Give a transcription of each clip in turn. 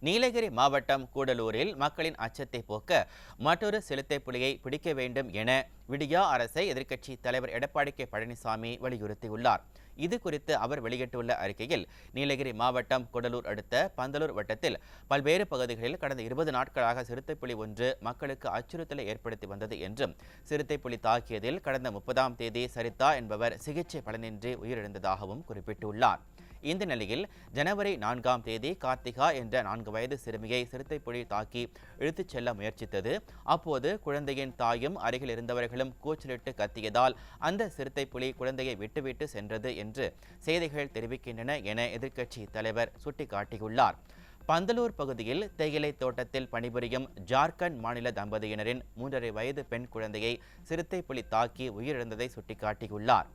நீலகிரி மாவட்டம் கூடலூரில் மக்களின் அச்சத்தை போக்க மற்றொரு சிறுத்தை புலியை பிடிக்க வேண்டும் என விடியா அரசை எதிர்க்கட்சி தலைவர் எடப்பாடி கே பழனிசாமி வலியுறுத்தியுள்ளார். இது குறித்து அவர் வெளியிட்டுள்ள அறிக்கையில், நீலகிரி மாவட்டம் கூடலூர் அடுத்த பந்தலூர் வட்டத்தில் பல்வேறு பகுதிகளில் கடந்த 20 நாட்களாக சிறுத்தை புலி ஒன்று மக்களுக்கு அச்சுறுத்தலை ஏற்படுத்தி வந்தது என்றும், சிறுத்தை புலி தாக்கியதில் கடந்த 30ஆம் தேதி சரிதா என்பவர் சிகிச்சை பலனின்றி உயிரிழந்ததாகவும் குறிப்பிட்டுள்ளார். இந்த நிலையில் ஜனவரி 4ஆம் தேதி கார்த்திகா என்ற 4 வயது சிறுமியை சிறுத்தை புலி தாக்கி இழுத்துச் செல்ல முயற்சித்தது. அப்போது குழந்தையின் தாயும் அருகில் இருந்தவர்களும் கூச்சலிட்டு கத்தியதால் அந்த சிறுத்தை புலி குழந்தையை விட்டுவிட்டு சென்றது என்று செய்திகள் தெரிவிக்கின்றன என எதிர்க்கட்சி தலைவர் சுட்டிக்காட்டியுள்ளார். பந்தலூர் பகுதியில் தேயிலை தோட்டத்தில் பணிபுரியும் ஜார்க்கண்ட் மாநில தம்பதியினரின் 3.5 வயது பெண் குழந்தையை சிறுத்தை புலி தாக்கி உயிரிழந்ததை சுட்டிக்காட்டியுள்ளார்.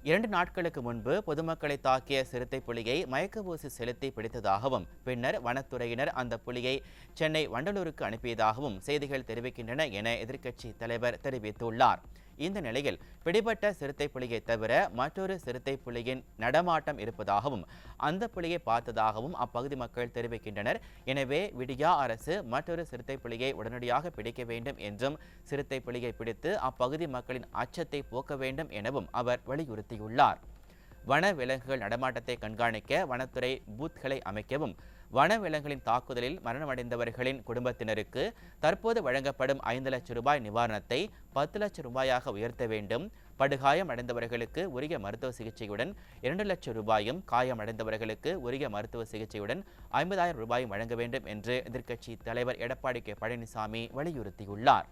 2 நாட்களுக்கு முன்பு பொதுமக்களை தாக்கிய சிறுத்தை புலியை மயக்க ஊசி செலுத்தி பிடித்ததாகவும், பின்னர் வனத்துறையினர் அந்த புலியை சென்னை வண்டலூருக்கு அனுப்பியதாகவும் செய்திகள் தெரிவிக்கின்றன என எதிர்க்கட்சி தலைவர் தெரிவித்துள்ளார். இந்த நிலையில் பிடிபட்ட சிறுத்தை புலியை தவிர மற்றொரு சிறுத்தை புலியின் நடமாட்டம் இருப்பதாகவும், அந்த புலியை பார்த்ததாகவும் அப்பகுதி மக்கள் தெரிவிக்கின்றனர். எனவே விடியா அரசு மற்றொரு சிறுத்தை புலியை உடனடியாக பிடிக்க வேண்டும் என்றும், சிறுத்தை புலியை பிடித்து அப்பகுதி மக்களின் அச்சத்தை போக்க வேண்டும் எனவும் அவர் வலியுறுத்தியுள்ளார். வன விலங்குகள் நடமாட்டத்தை கண்காணிக்க வனத்துறை பூத்களை அமைக்கவும், வனவிலங்குகளின் தாக்குதலில் மரணமடைந்தவர்களின் குடும்பத்தினருக்கு தற்போது வழங்கப்படும் 5 லட்சம் ரூபாய் நிவாரணத்தை 10 லட்சம் ரூபாயாக உயர்த்த வேண்டும். படுகாயம் அடைந்தவர்களுக்கு உரிய மருத்துவ சிகிச்சையுடன் 2 லட்சம் ரூபாயும், காயம் அடைந்தவர்களுக்கு உரிய மருத்துவ சிகிச்சையுடன் 50,000 ரூபாயும் வழங்க வேண்டும் என்று எதிர்க்கட்சி தலைவர் எடப்பாடி கே பழனிசாமி வலியுறுத்தியுள்ளார்.